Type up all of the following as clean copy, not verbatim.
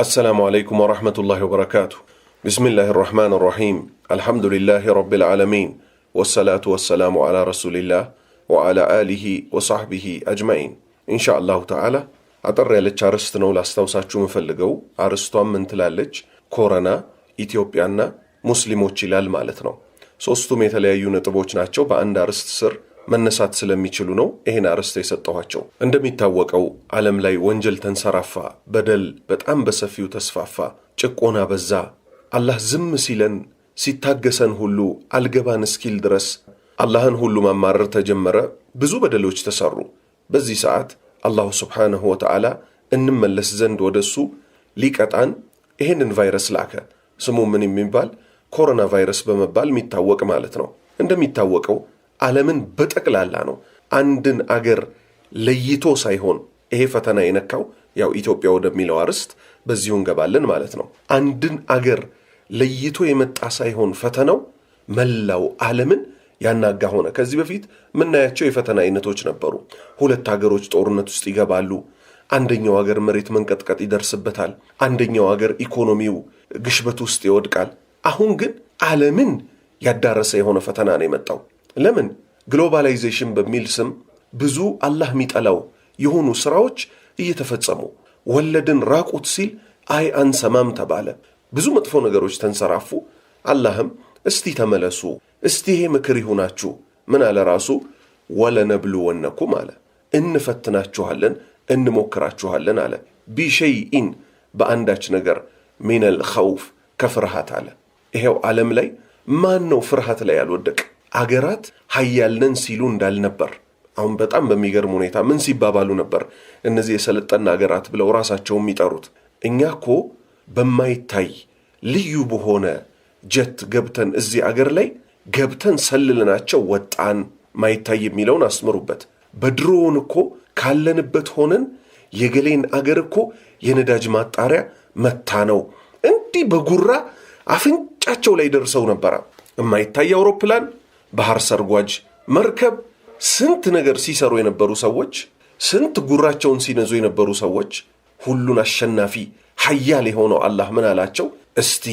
السلام عليكم ورحمة الله وبركاته. بسم الله الرحمن الرحيم. الحمد لله رب العالمين، والصلاة والسلام على رسول الله وعلى آله وصحبه أجمعين. إن شاء الله تعالى أطر يالج عرستنا ولاستوساتشو مفلقو عرستوان من تلالج كورونا إثيوبيانا مسلموچ ይላል ማለት ነው። ሶስቱም የተለያዩ ነጥቦች ናቸው በአንድ አርዕስት ስር መነሳት ስለሚችሉ ነው ይሄን አርዕስት የሰጠኋቸው። እንደሚታወቀው ዓለም ላይ ወንጀል ተንሰራፋ፣ በደል በጣም በሰፊው ተስፋፋ፣ ጭቆና በዛ። አላህ ዝም ሲለን ሲታገሰን ሁሉ አልገባን እስኪል ድረስ አላህን ሁሉ ማማረር ተጀመረ። ብዙ በደሎች ተሰሩ። በዚህ ሰዓት አላሁ ሱብሓነሁ ወተዓላ እንመለስ ዘንድ ወደሱ ሊቀጣን ይሄንን ቫይረስ ላከ። ስሙ ምን የሚባል ኮሮና ቫይረስ በመባል የሚታወቅ ማለት ነው። እንደሚታወቀው ዓለምን በጠቅላላ ነው። አንድን አገር ለይቶ ሳይሆን ይሄ ፈተና የነካው ያው ኢትዮጵያ ወደሚለው አርዕስት በዚሁ እንገባለን ማለት ነው። አንድን አገር ለይቶ የመጣ ሳይሆን ፈተናው መላው ዓለምን ያናጋ ሆነ። ከዚህ በፊት ምናያቸው የፈተና አይነቶች ነበሩ። ሁለት ሀገሮች ጦርነት ውስጥ ይገባሉ። አንደኛው ሀገር መሬት መንቀጥቀጥ ይደርስበታል። አንደኛው ሀገር ኢኮኖሚው ግሽበት ውስጥ ይወድቃል። አሁን ግን ዓለምን ያዳረሰ የሆነ ፈተና ነው የመጣው። ለምን? ግሎባላይዜሽን በሚል ስም ብዙ አላህ የሚጠላው የሆኑ ስራዎች እየተፈጸሙ፣ ወለድን ራቁት ሲል አይ አንሰማም ተባለ። ብዙ መጥፎ ነገሮች ተንሰራፉ። አላህም እስቲ ተመለሱ፣ እስቲ ይሄ ምክር ይሁናችሁ ምን አለ ራሱ? ወለነብሉወነኩም አለ፣ እንፈትናችኋለን እንሞክራችኋለን አለ። ቢሸይኢን በአንዳች ነገር ሚነል ኸውፍ ከፍርሃት አለ። ይሄው ዓለም ላይ ማን ነው ፍርሃት ላይ ያልወደቀ? አገራት ሀያልነን ሲሉ እንዳልነበር አሁን በጣም በሚገርም ሁኔታ ምን ሲባባሉ ነበር እነዚህ የሰለጠና አገራት ብለው ራሳቸው የሚጠሩት? እኛ እኮ በማይታይ ልዩ በሆነ ጀት ገብተን እዚህ አገር ላይ ገብተን ሰልልናቸው ወጣን። ማይታይ የሚለውን አስምሩበት። በድሮውን እኮ ካለንበት ሆነን የገሌን አገር እኮ የነዳጅ ማጣሪያ መታ ነው እንዲህ በጉራ አፍንጫቸው ላይ ደርሰው ነበር። የማይታይ አውሮፕላን፣ ባህር ሰርጓጅ መርከብ፣ ስንት ነገር ሲሰሩ የነበሩ ሰዎች፣ ስንት ጉራቸውን ሲነዙ የነበሩ ሰዎች፣ ሁሉን አሸናፊ ሀያል የሆነው አላህ ምን አላቸው? እስቲ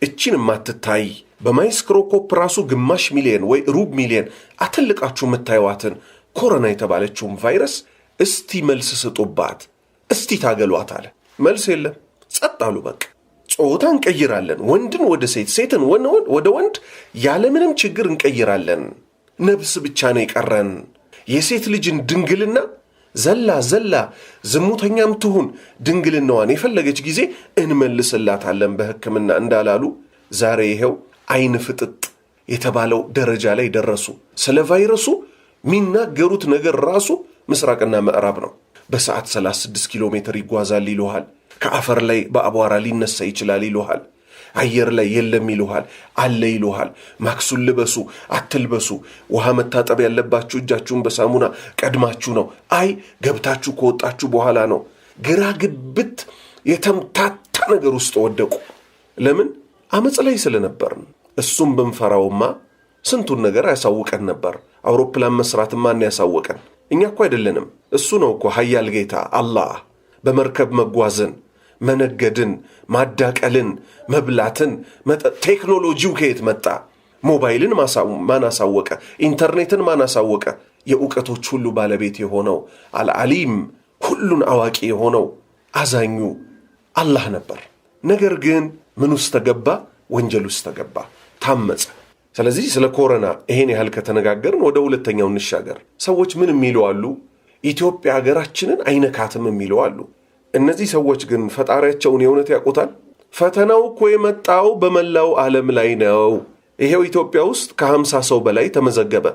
እቺን ማትታይ በማይክሮስኮፕ ራሱ ግማሽ ሚሊዮን ወይ ሩብ ሚሊዮን አትልቃችሁ የምታዩዋትን ኮሮና የተባለችውን ቫይረስ እስቲ መልስ ስጡባት፣ እስቲ ታገሏት አለ። መልስ የለም፣ ጸጥ አሉ። በቃ ጾታ እንቀይራለን፣ ወንድን ወደ ሴት፣ ሴትን ወደ ወንድ ያለምንም ችግር እንቀይራለን። ነብስ ብቻ ነው የቀረን። የሴት ልጅን ድንግልና ዘላ ዝሙተኛም ትሁን ድንግልናዋን የፈለገች ጊዜ እንመልስላታለን በሕክምና እንዳላሉ ዛሬ ይሄው አይን ፍጥጥ የተባለው ደረጃ ላይ ደረሱ። ስለ ቫይረሱ የሚናገሩት ነገር ራሱ ምስራቅና ምዕራብ ነው። በሰዓት 36 ኪሎ ሜትር ይጓዛል ይሉሃል። ከአፈር ላይ በአቧራ ሊነሳ ይችላል ይሉሃል። አየር ላይ የለም ይሉሃል፣ አለ ይሉሃል። ማክሱን ልበሱ አትልበሱ፣ ውሃ መታጠብ ያለባችሁ እጃችሁን በሳሙና ቀድማችሁ ነው፣ አይ ገብታችሁ ከወጣችሁ በኋላ ነው። ግራ ግብት የተምታታ ነገር ውስጥ ወደቁ። ለምን? አመጽ ላይ ስለነበርን። እሱም ብንፈራውማ ስንቱን ነገር ያሳውቀን ነበር። አውሮፕላን መስራት ማን ያሳወቀን? እኛ እኮ አይደለንም። እሱ ነው እኮ ሀያል ጌታ አላህ። በመርከብ መጓዝን፣ መነገድን፣ ማዳቀልን፣ መብላትን፣ ቴክኖሎጂው ከየት መጣ? ሞባይልን ማን አሳወቀ? ኢንተርኔትን ማን አሳወቀ? የእውቀቶች ሁሉ ባለቤት የሆነው አልዓሊም፣ ሁሉን አዋቂ የሆነው አዛኙ አላህ ነበር። ነገር ግን ምን ውስጥ ተገባ? ወንጀል ውስጥ ተገባ፣ ታመጸ። ስለዚህ ስለ ኮሮና ይሄን ያህል ከተነጋገርን ወደ ሁለተኛው እንሻገር። ሰዎች ምን የሚሉ አሉ? ኢትዮጵያ ሀገራችንን አይነካትም የሚሉ አሉ። እነዚህ ሰዎች ግን ፈጣሪያቸውን የእውነት ያውቁታል? ፈተናው እኮ የመጣው በመላው ዓለም ላይ ነው። ይሄው ኢትዮጵያ ውስጥ ከ50 ሰው በላይ ተመዘገበ።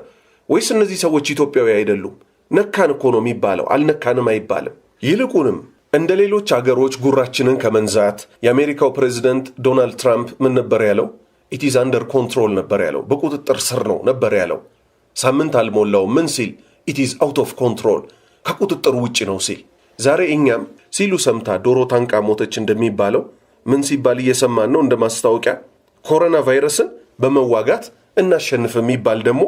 ወይስ እነዚህ ሰዎች ኢትዮጵያዊ አይደሉም? ነካን እኮ ነው የሚባለው፣ አልነካንም አይባልም። ይልቁንም እንደ ሌሎች አገሮች ጉራችንን ከመንዛት የአሜሪካው ፕሬዚደንት ዶናልድ ትራምፕ ምን ነበር ያለው? ኢት ኢዝ አንደር ኮንትሮል ነበር ያለው። በቁጥጥር ስር ነው ነበር ያለው። ሳምንት አልሞላው ምን ሲል? ኢት ኢዝ አውት ኦፍ ኮንትሮል፣ ከቁጥጥር ውጭ ነው ሲል። ዛሬ እኛም ሲሉ ሰምታ ዶሮ ታንቃ ሞተች እንደሚባለው ምን ሲባል እየሰማን ነው? እንደ ማስታወቂያ ኮሮና ቫይረስን በመዋጋት እናሸንፍ የሚባል ደግሞ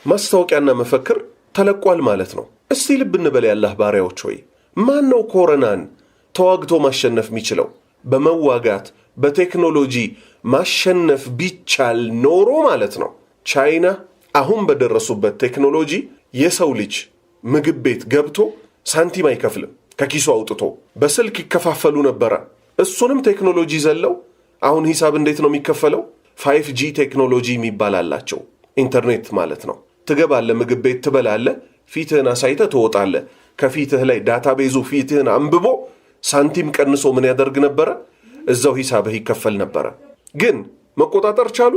ማስታወቂያና መፈክር ተለቋል ማለት ነው። እስቲ ልብ እንበል ያላህ ባሪያዎች ሆይ፣ ማን ነው ኮሮናን ተዋግቶ ማሸነፍ የሚችለው? በመዋጋት በቴክኖሎጂ ማሸነፍ ቢቻል ኖሮ ማለት ነው ቻይና አሁን በደረሱበት ቴክኖሎጂ የሰው ልጅ ምግብ ቤት ገብቶ ሳንቲም አይከፍልም ከኪሱ አውጥቶ በስልክ ይከፋፈሉ ነበር እሱንም ቴክኖሎጂ ዘለው አሁን ሂሳብ እንዴት ነው የሚከፈለው 5G ቴክኖሎጂ የሚባል አላቸው ኢንተርኔት ማለት ነው ትገባለህ ምግብ ቤት ትበላለህ ፊትህን አሳይተህ ትወጣለህ ከፊትህ ላይ ዳታቤዙ ፊትህን አንብቦ ሳንቲም ቀንሶ ምን ያደርግ ነበር እዛው ሂሳብህ ይከፈል ነበር ግን መቆጣጠር ቻሉ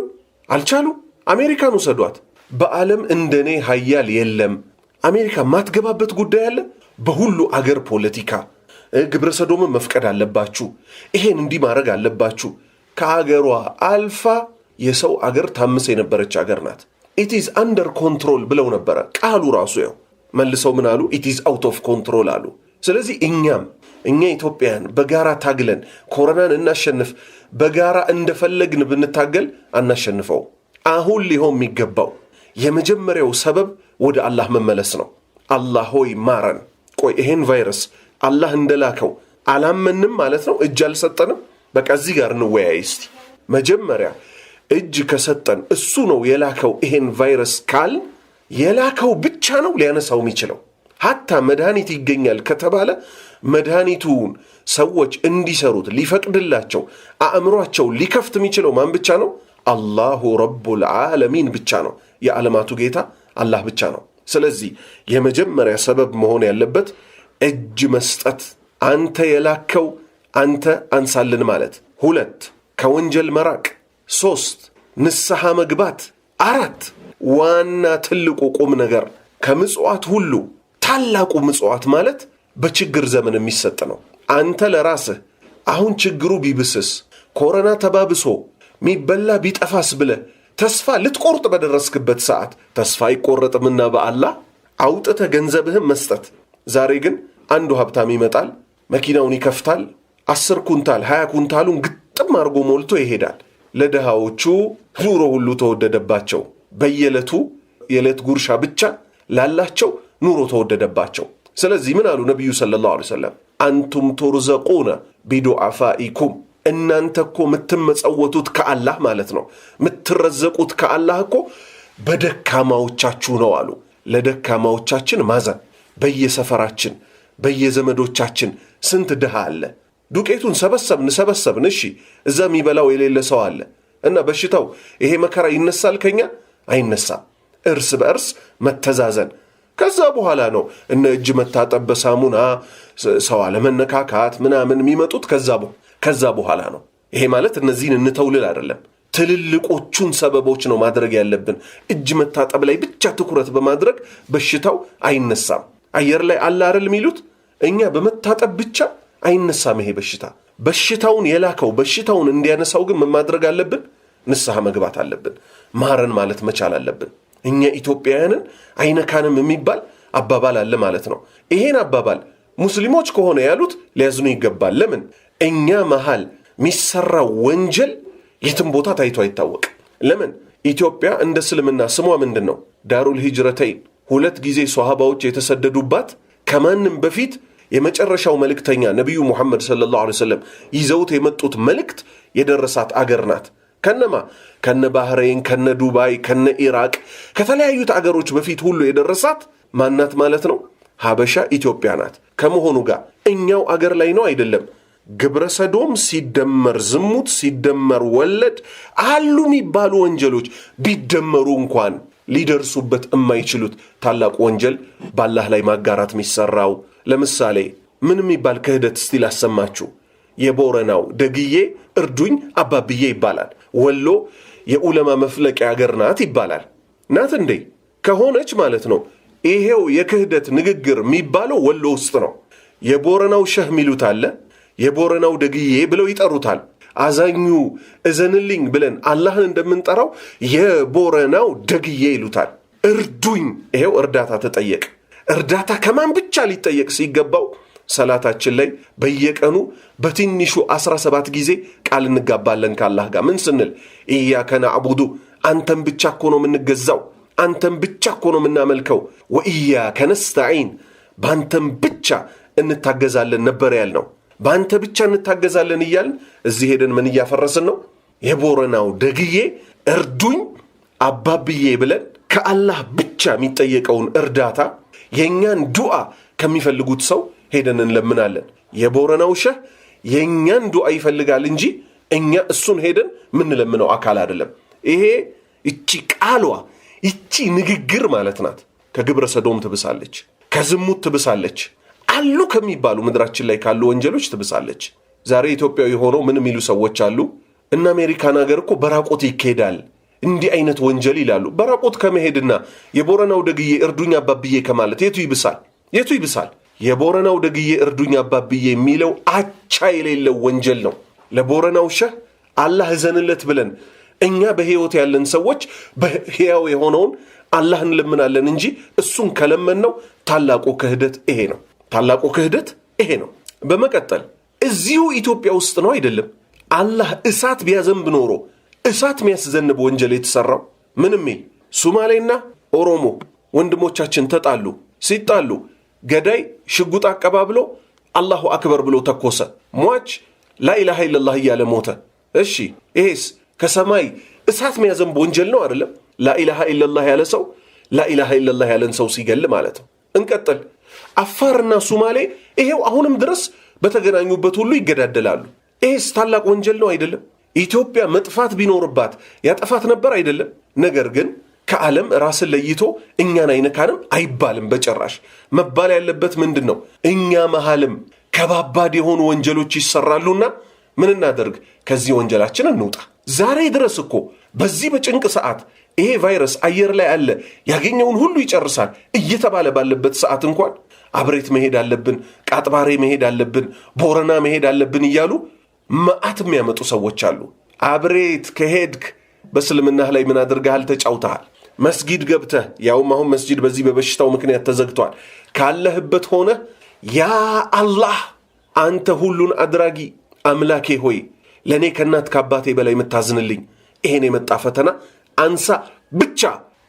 አልቻሉ አሜሪካን ወሰዷት በዓለም እንደኔ ኃያል የለም አሜሪካ ማትገባበት ጉዳይ አለ በሁሉ አገር ፖለቲካ ግብረ ሰዶም መፍቀድ አለባችሁ ይሄን እንዲህ ማድረግ አለባችሁ ከአገሯ አልፋ የሰው አገር ታምስ የነበረች አገር ናት it is under control ብለው ነበር ቃሉ ራሱ ያው መልሰው ምን አሉ it is out of control አሉ ስለዚህ እኛ ኢትዮጵያን በጋራ ታግለን ኮሮናን እናሸንፍ በጋራ እንደፈለግን ብንታገል አናሸንፈው አሁን ሊሆን የሚገባው የመጀመሪያው ሰበብ ወደ አላህ መመለስ ነው አላህ ሆይ ማረን ቆይ ይሄን ቫይረስ አላህ እንደላከው አላመንም ማለት ነው እጅ አልሰጠንም በቃ እዚህ ጋር እንወያይ እስቲ መጀመሪያ እጅ ከሰጠን እሱ ነው የላከው ይሄን ቫይረስ ካል የላከው ብቻ ነው ሊያነሳው የሚችለው ሐታ መድኃኒት ይገኛል ከተባለ መድኃኒቱን ሰዎች እንዲሰሩት ሊፈቅድላቸው አእምሯቸው ሊከፍት የሚችለው ማን ብቻ ነው አላሁ ረቡል ዓለሚን ብቻ ነው የዓለማቱ ጌታ አላህ ብቻ ነው ስለዚህ የመጀመሪያ ሰበብ መሆን ያለበት እጅ መስጠት አንተ የላከው አንተ አንሳልን ማለት 2 ከወንጀል መራቅ 3 ንስሐ መግባት 4 ዋና ትልቁ ቁም ነገር ከምጽዋት ሁሉ ታላቁ ምጽዋት ማለት በችግር ዘመን የሚሰጥ ነው አንተ ለራስህ አሁን ችግሩ ቢብስስ ኮሮና ተባብሶ ሚበላ ቢጠፋስ ብለ ተስፋ ልትቆርጥ በደረስክበት ሰዓት ተስፋ ይቆረጥምና በአላህ አውጥተ ገንዘብህን መስጠት ዛሬ ግን አንዱ ሀብታም ይመጣል መኪናውን ይከፍታል 10 ኩንታል 20 ኩንታሉን ግጥም አርጎ ሞልቶ ይሄዳል ለደሃዎቹ ኑሮ ሁሉ ተወደደባቸው በየለቱ የለት ጉርሻ ብቻ ላላቸው ኑሮ ተወደደባቸው ስለዚህ ምን አሉ ነብዩ ሰለላሁ ዐለይሂ ወሰለም አንቱም ተርዘቁና ቢዱዓፋኢኩም እናንተ እኮ ምትመጸወቱት ከአላህ ማለት ነው ምትረዘቁት ከአላህ እኮ በደካማዎቻችሁ ነው አሉ ለደካማዎቻችን ማዘን በየሰፈራችን በየዘመዶቻችን ስንት ድሃ አለ ዱቄቱን ሰበሰብን እሺ እዛ የሚበላው የሌለ ሰው አለ እና በሽታው ይሄ መከራ ይነሳል ከኛ አይነሳም እርስ በእርስ መተዛዘን ከዛ በኋላ ነው እነ እጅ መታጠብ በሳሙና ሰው አለመነካካት ምናምን የሚመጡት ከዛ በኋላ ነው ይሄ ማለት እነዚህን እንተውልል አይደለም ትልልቆቹን ሰበቦች ነው ማድረግ ያለብን እጅ መታጠብ ላይ ብቻ ትኩረት በማድረግ በሽታው አይነሳም አየር ላይ አለ አይደል የሚሉት እኛ በመታጠብ ብቻ አይነሳም ይሄ በሽታውን የላከው በሽታውን እንዲያነሳው ግን ማድረግ አለብን ንስሐ መግባት አለብን ማረን ማለት መቻል አለብን እኛ ኢትዮጵያውያንን አይነካንም የሚባል አባባል አለ ማለት ነው ይሄን አባባል ሙስሊሞች ከሆነ ያሉት ሊያዝኑ ይገባል ለምን እኛ መሃል ሚሰራው ወንጀል የትም ቦታ ታይቶ አይታወቅ ለምን ኢትዮጵያ እንደ እስልምና ስሟ ምንድነው ዳሩል ሂጅረተይን 2 ጊዜ ሷሃባዎች የተሰደዱባት ከማንም በፊት የመጨረሻው መልእክተኛ ነብዩ መሐመድ ሰለላሁ ዐለይሂ ወሰለም ይዘውት የመጡት መልእክት የደረሳት አገር ናት ከነ ባህሬን ከነ ዱባይ ከነ ኢራቅ ከተለያዩት አገሮች በፊት ሁሉ የደረሳት ማናት ማለት ነው ሀበሻ ኢትዮጵያ ናት ከመሆኑ ጋር እኛው አገር ላይ ነው አይደለም ግብረ ሰዶም ሲደመር ዝሙት ሲደመር ወለድ አሉ የሚባሉ ወንጀሎች ቢደመሩ እንኳን ሊደርሱበት የማይችሉት ታላቅ ወንጀል በአላህ ላይ ማጋራት የሚሰራው ለምሳሌ ምን የሚባል ክህደት እስቲ ላሰማችሁ የቦረናው ደግዬ እርዱኝ አባብዬ ይባላል ወሎ የዑለማ መፍለቂያ አገር ናት ይባላል ናት እንዴ ከሆነች ማለት ነው ይሄው የክህደት ንግግር የሚባለው ወሎ ውስጥ ነው የቦረናው ሸህ ሚሉት አለ የቦረናው ደግዬ ብለው ይጠሩታል አዛኙ እዘንልኝ ብለን አላህን እንደምንጠራው የቦረናው ደግዬ ይሉታል እርዱኝ ይሄው እርዳታ ተጠየቅ እርዳታ ከማን ብቻ ሊጠየቅ ሲገባው ሰላታችን ላይ በየቀኑ በትንሹ 17 ጊዜ ቃል እንጋባለን ከአላህ ጋር ምን ስንል ኢያከ ነዕቡዱ አንተን ብቻ እኮ ነው የምንገዛው አንተን ብቻ እኮ ነው የምናመልከው ወኢያከ ነስተዒን ባንተን ብቻ እንታገዛለን ነበር ያልነው በአንተ ብቻ እንታገዛለን እያልን እዚህ ሄደን ምን እያፈረስን ነው? የቦረናው ደግዬ እርዱኝ አባብዬ ብለን ከአላህ ብቻ የሚጠየቀውን እርዳታ የኛን ዱዓ ከሚፈልጉት ሰው ሄደን እንለምናለን። የቦረናው ሸህ የኛን ዱዓ ይፈልጋል እንጂ እኛ እሱን ሄደን ምንለምነው አካል አይደለም። ይሄ እቺ ቃሏ እቺ ንግግር ማለት ናት ከግብረ ሰዶም ትብሳለች፣ ከዝሙት ትብሳለች፣ አሉ ከሚባሉ ምድራችን ላይ ካሉ ወንጀሎች ትብሳለች። ዛሬ ኢትዮጵያዊ ሆነው ምን የሚሉ ሰዎች አሉ? እና አሜሪካን ሀገር እኮ በራቆት ይካሄዳል እንዲህ አይነት ወንጀል ይላሉ። በራቆት ከመሄድና የቦረናው ደግዬ እርዱኝ አባብዬ ከማለት የቱ ይብሳል? የቱ ይብሳል? የቦረናው ደግዬ እርዱኝ አባብዬ የሚለው አቻ የሌለው ወንጀል ነው። ለቦረናው ሸህ አላህ እዘንለት ብለን እኛ በህይወት ያለን ሰዎች በህያው የሆነውን አላህን እንለምናለን እንጂ እሱን ከለመነው ታላቁ ክህደት ይሄ ነው። ታላቁ ክህደት ይሄ ነው። በመቀጠል እዚሁ ኢትዮጵያ ውስጥ ነው አይደለም አላህ እሳት ቢያዘንብ ኖሮ እሳት የሚያስዘንብ ወንጀል የተሰራው ምንም ይል ሶማሌና ኦሮሞ ወንድሞቻችን ተጣሉ። ሲጣሉ ገዳይ ሽጉጥ አቀባብሎ አላሁ አክበር ብሎ ተኮሰ። ሟች ላኢላሃ ኢላላህ እያለ ሞተ። እሺ ይሄስ ከሰማይ እሳት የሚያዘንብ ወንጀል ነው አይደለም? ላኢላሃ ኢላላህ ያለ ሰው ላኢላሃ ኢላላህ ያለን ሰው ሲገል ማለት ነው። እንቀጥል። አፋርና ሶማሌ ይሄው አሁንም ድረስ በተገናኙበት ሁሉ ይገዳደላሉ። ይሄስ ታላቅ ወንጀል ነው አይደለም? ኢትዮጵያ መጥፋት ቢኖርባት ያጠፋት ነበር አይደለም? ነገር ግን ከዓለም ራስን ለይቶ እኛን አይነካንም አይባልም በጭራሽ። መባል ያለበት ምንድን ነው? እኛ መሃልም ከባባድ የሆኑ ወንጀሎች ይሰራሉና ምን እናደርግ? ከዚህ ወንጀላችን እንውጣ። ዛሬ ድረስ እኮ በዚህ በጭንቅ ሰዓት ይሄ ቫይረስ አየር ላይ አለ ያገኘውን ሁሉ ይጨርሳል እየተባለ ባለበት ሰዓት እንኳን አብሬት መሄድ አለብን፣ ቃጥባሬ መሄድ አለብን፣ ቦረና መሄድ አለብን እያሉ መዓት የሚያመጡ ሰዎች አሉ። አብሬት ከሄድክ በእስልምናህ ላይ ምን አድርገሃል? ተጫውተሃል። መስጊድ ገብተህ ያውም አሁን መስጊድ በዚህ በበሽታው ምክንያት ተዘግቷል። ካለህበት ሆነ ያ አላህ አንተ ሁሉን አድራጊ አምላኬ ሆይ ለእኔ ከእናት ከአባቴ በላይ የምታዝንልኝ ይሄን የመጣ ፈተና አንሳ ብቻ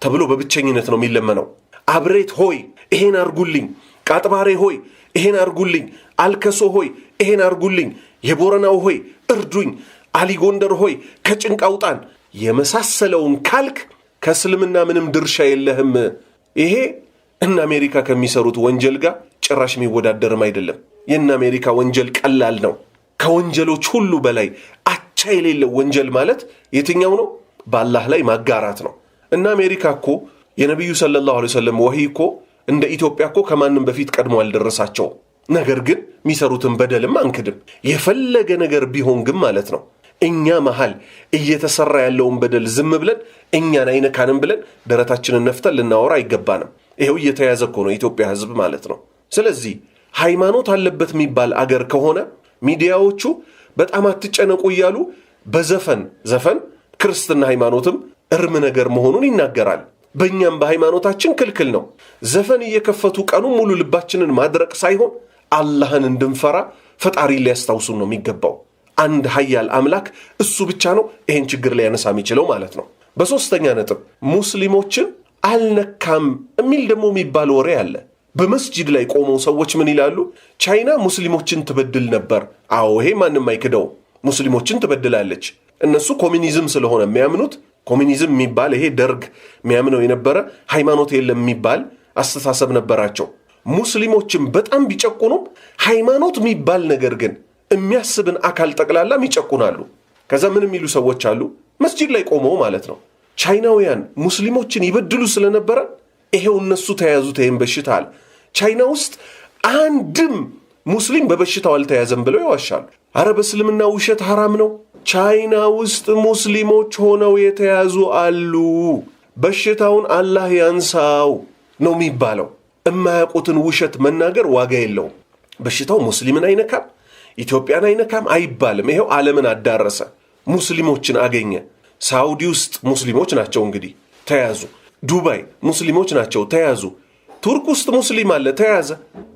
ተብሎ በብቸኝነት ነው የሚለመነው። አብሬት ሆይ ይሄን አርጉልኝ፣ ቃጥባሬ ሆይ ይሄን አርጉልኝ፣ አልከሶ ሆይ ይሄን አርጉልኝ፣ የቦረናው ሆይ እርዱኝ፣ አሊ ጎንደር ሆይ ከጭንቅ አውጣን የመሳሰለውን ካልክ ከእስልምና ምንም ድርሻ የለህም። ይሄ እነ አሜሪካ ከሚሰሩት ወንጀል ጋር ጭራሽ የሚወዳደርም አይደለም። የእነ አሜሪካ ወንጀል ቀላል ነው። ከወንጀሎች ሁሉ በላይ አቻ የሌለው ወንጀል ማለት የትኛው ነው? በአላህ ላይ ማጋራት ነው። እና አሜሪካ እኮ የነቢዩ ሰለላሁ ዐለይሂ ወሰለም ወህይ እኮ እንደ ኢትዮጵያ እኮ ከማንም በፊት ቀድሞ አልደረሳቸው። ነገር ግን የሚሰሩትን በደልም አንክድም። የፈለገ ነገር ቢሆን ግን ማለት ነው እኛ መሃል እየተሰራ ያለውን በደል ዝም ብለን እኛን አይነካንም ብለን ደረታችንን ነፍተን ልናወራ አይገባንም። ይሄው እየተያዘ እኮ ነው የኢትዮጵያ ሕዝብ ማለት ነው። ስለዚህ ሃይማኖት አለበት የሚባል አገር ከሆነ ሚዲያዎቹ በጣም አትጨነቁ እያሉ በዘፈን ክርስትና ሃይማኖትም እርም ነገር መሆኑን ይናገራል። በእኛም በሃይማኖታችን ክልክል ነው። ዘፈን እየከፈቱ ቀኑ ሙሉ ልባችንን ማድረቅ ሳይሆን አላህን እንድንፈራ ፈጣሪ ሊያስታውሱን ነው የሚገባው። አንድ ኃያል አምላክ እሱ ብቻ ነው ይሄን ችግር ሊያነሳ የሚችለው ማለት ነው። በሶስተኛ ነጥብ ሙስሊሞችን አልነካም የሚል ደግሞ የሚባል ወሬ አለ። በመስጂድ ላይ ቆመው ሰዎች ምን ይላሉ? ቻይና ሙስሊሞችን ትበድል ነበር። አዎ ይሄ ማንም አይክደው፣ ሙስሊሞችን ትበድላለች። እነሱ ኮሚኒዝም ስለሆነ የሚያምኑት ኮሚኒዝም የሚባል ይሄ ደርግ የሚያምነው የነበረ ሃይማኖት የለም የሚባል አስተሳሰብ ነበራቸው። ሙስሊሞችን በጣም ቢጨቁኑም ሃይማኖት የሚባል ነገር ግን የሚያስብን አካል ጠቅላላም ይጨቁናሉ። ከዛ ምን የሚሉ ሰዎች አሉ? መስጂድ ላይ ቆመው ማለት ነው ቻይናውያን ሙስሊሞችን ይበድሉ ስለነበረ ይሄው እነሱ ተያዙት ይሄን በሽታ አለ። ቻይና ውስጥ አንድም ሙስሊም በበሽታው አልተያዘም ብለው ይዋሻሉ። አረ በእስልምና ውሸት ሐራም ነው። ቻይና ውስጥ ሙስሊሞች ሆነው የተያዙ አሉ። በሽታውን አላህ ያንሳው ነው የሚባለው። የማያውቁትን ውሸት መናገር ዋጋ የለውም። በሽታው ሙስሊምን አይነካም፣ ኢትዮጵያን አይነካም አይባልም። ይሄው ዓለምን አዳረሰ፣ ሙስሊሞችን አገኘ። ሳውዲ ውስጥ ሙስሊሞች ናቸው እንግዲህ ተያዙ። ዱባይ ሙስሊሞች ናቸው ተያዙ። ቱርክ ውስጥ ሙስሊም አለ ተያዘ።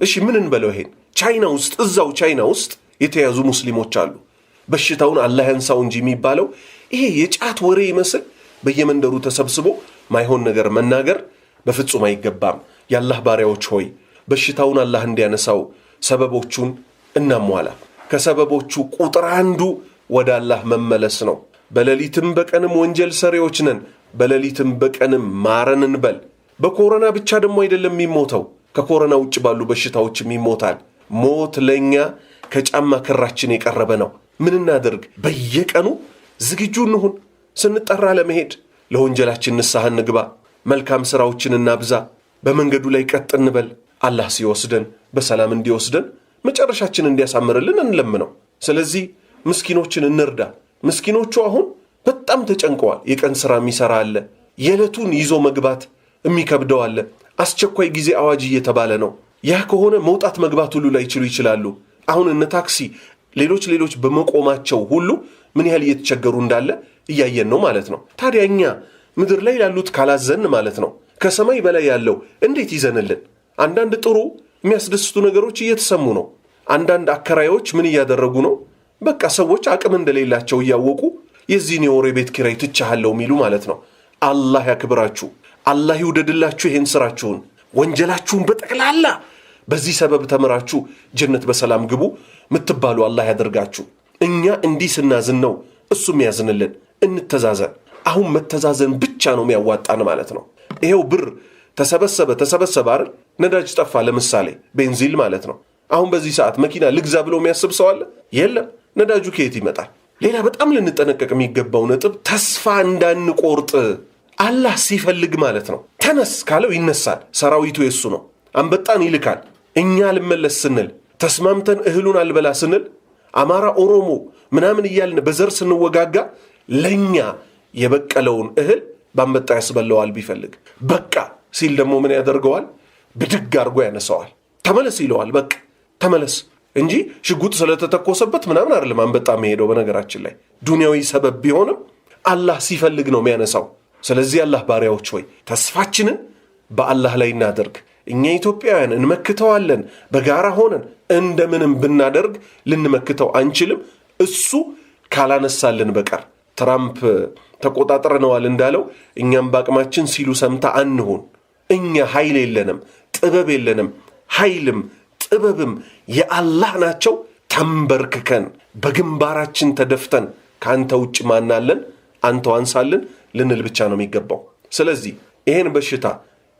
እሺ ምን እንበለው? ይሄን ቻይና ውስጥ እዛው ቻይና ውስጥ የተያዙ ሙስሊሞች አሉ። በሽታውን አላህ ያንሳው እንጂ የሚባለው ይሄ የጫት ወሬ ይመስል በየመንደሩ ተሰብስቦ ማይሆን ነገር መናገር በፍጹም አይገባም። የአላህ ባሪያዎች ሆይ በሽታውን አላህ እንዲያነሳው ሰበቦቹን እናሟላ። ከሰበቦቹ ቁጥር አንዱ ወደ አላህ መመለስ ነው። በሌሊትም በቀንም ወንጀል ሰሪዎች ነን፣ በሌሊትም በቀንም ማረን እንበል። በኮሮና ብቻ ደግሞ አይደለም የሚሞተው፣ ከኮሮና ውጭ ባሉ በሽታዎችም ይሞታል። ሞት ለኛ ከጫማ ክራችን የቀረበ ነው። ምን እናድርግ? በየቀኑ ዝግጁ እንሁን። ስንጠራ ለመሄድ ለወንጀላችን ንስሐ እንግባ፣ መልካም ሥራዎችን እናብዛ፣ በመንገዱ ላይ ቀጥ እንበል። አላህ ሲወስደን በሰላም እንዲወስደን መጨረሻችን እንዲያሳምርልን እንለምነው። ስለዚህ ምስኪኖችን እንርዳ። ምስኪኖቹ አሁን በጣም ተጨንቀዋል። የቀን ሥራ የሚሠራ አለ፣ የዕለቱን ይዞ መግባት የሚከብደው አለ። አስቸኳይ ጊዜ አዋጅ እየተባለ ነው። ያ ከሆነ መውጣት መግባት ሁሉ ላይችሉ ይችላሉ። አሁን እነ ታክሲ ሌሎች በመቆማቸው ሁሉ ምን ያህል እየተቸገሩ እንዳለ እያየን ነው ማለት ነው። ታዲያ እኛ ምድር ላይ ያሉት ካላዘን ማለት ነው ከሰማይ በላይ ያለው እንዴት ይዘንልን? አንዳንድ ጥሩ የሚያስደስቱ ነገሮች እየተሰሙ ነው። አንዳንድ አከራዮች ምን እያደረጉ ነው? በቃ ሰዎች አቅም እንደሌላቸው እያወቁ የዚህን የወር ቤት ኪራይ ትቻሃለው የሚሉ ማለት ነው። አላህ ያክብራችሁ፣ አላህ ይውደድላችሁ ይሄን ስራችሁን፣ ወንጀላችሁን በጠቅላላ በዚህ ሰበብ ተምራችሁ ጀነት በሰላም ግቡ ምትባሉ አላህ ያደርጋችሁ። እኛ እንዲህ ስናዝን ነው እሱም ያዝንልን። እንተዛዘን። አሁን መተዛዘን ብቻ ነው የሚያዋጣን ማለት ነው። ይሄው ብር ተሰበሰበ አይደል? ነዳጅ ጠፋ፣ ለምሳሌ ቤንዚል ማለት ነው። አሁን በዚህ ሰዓት መኪና ልግዛ ብሎ የሚያስብ ሰው አለ? የለም። ነዳጁ ከየት ይመጣል? ሌላ በጣም ልንጠነቀቅ የሚገባው ነጥብ ተስፋ እንዳንቆርጥ። አላህ ሲፈልግ ማለት ነው ተነስ ካለው ይነሳል። ሰራዊቱ የሱ ነው። አንበጣን ይልካል። እኛ ልመለስ ስንል ተስማምተን እህሉን አልበላ ስንል አማራ፣ ኦሮሞ ምናምን እያልን በዘር ስንወጋጋ ለኛ የበቀለውን እህል ባንበጣ ያስበለዋል ቢፈልግ። በቃ ሲል ደግሞ ምን ያደርገዋል? ብድግ አድርጎ ያነሳዋል። ተመለስ ይለዋል። በቃ ተመለስ እንጂ ሽጉጥ ስለተተኮሰበት ምናምን አይደለም አንበጣ የሚሄደው። በነገራችን ላይ ዱንያዊ ሰበብ ቢሆንም አላህ ሲፈልግ ነው የሚያነሳው። ስለዚህ አላህ ባሪያዎች ሆይ ተስፋችንን በአላህ ላይ እናደርግ። እኛ ኢትዮጵያውያን እንመክተዋለን። በጋራ ሆነን እንደምንም ብናደርግ ልንመክተው አንችልም እሱ ካላነሳልን በቀር። ትራምፕ ተቆጣጥረነዋል እንዳለው እኛም በአቅማችን ሲሉ ሰምታ አንሁን። እኛ ኃይል የለንም፣ ጥበብ የለንም። ኃይልም ጥበብም የአላህ ናቸው። ተንበርክከን በግንባራችን ተደፍተን ከአንተ ውጭ ማናለን፣ አንተው አንሳልን ልንል ብቻ ነው የሚገባው። ስለዚህ ይሄን በሽታ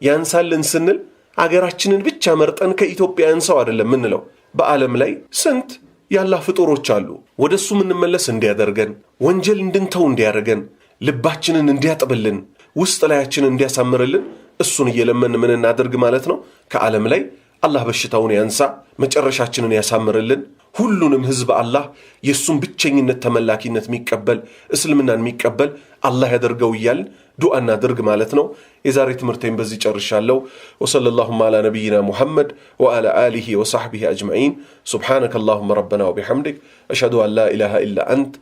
ያንሳልን ስንል አገራችንን ብቻ መርጠን ከኢትዮጵያ አንሳው አይደለም ምንለው። በዓለም ላይ ስንት ያላህ ፍጡሮች አሉ። ወደሱ የምንመለስ እንዲያደርገን፣ ወንጀል እንድንተው እንዲያደርገን፣ ልባችንን እንዲያጥብልን፣ ውስጥ ላያችንን እንዲያሳምርልን እሱን እየለመን ምን እናደርግ ማለት ነው። ከዓለም ላይ አላህ በሽታውን ያንሳ፣ መጨረሻችንን ያሳምርልን። ሁሉንም ህዝብ አላህ የሱን ብቸኝነት ተመላኪነት የሚቀበል እስልምናን የሚቀበል አላህ ያደርገው እያልን ዱዓ እናድርግ ማለት ነው። የዛሬ ትምህርቴን በዚህ ጨርሻለሁ። ወሰለላሁ ዐላ ነቢይና ሙሐመድ ወዐላ አሊሂ ወሰሕቢሂ አጅመዒን። ሱብሓነከ አላሁመ ረበና ወቢሐምዲክ አሽሀዱ አን ላ ኢላሃ ኢላ አንት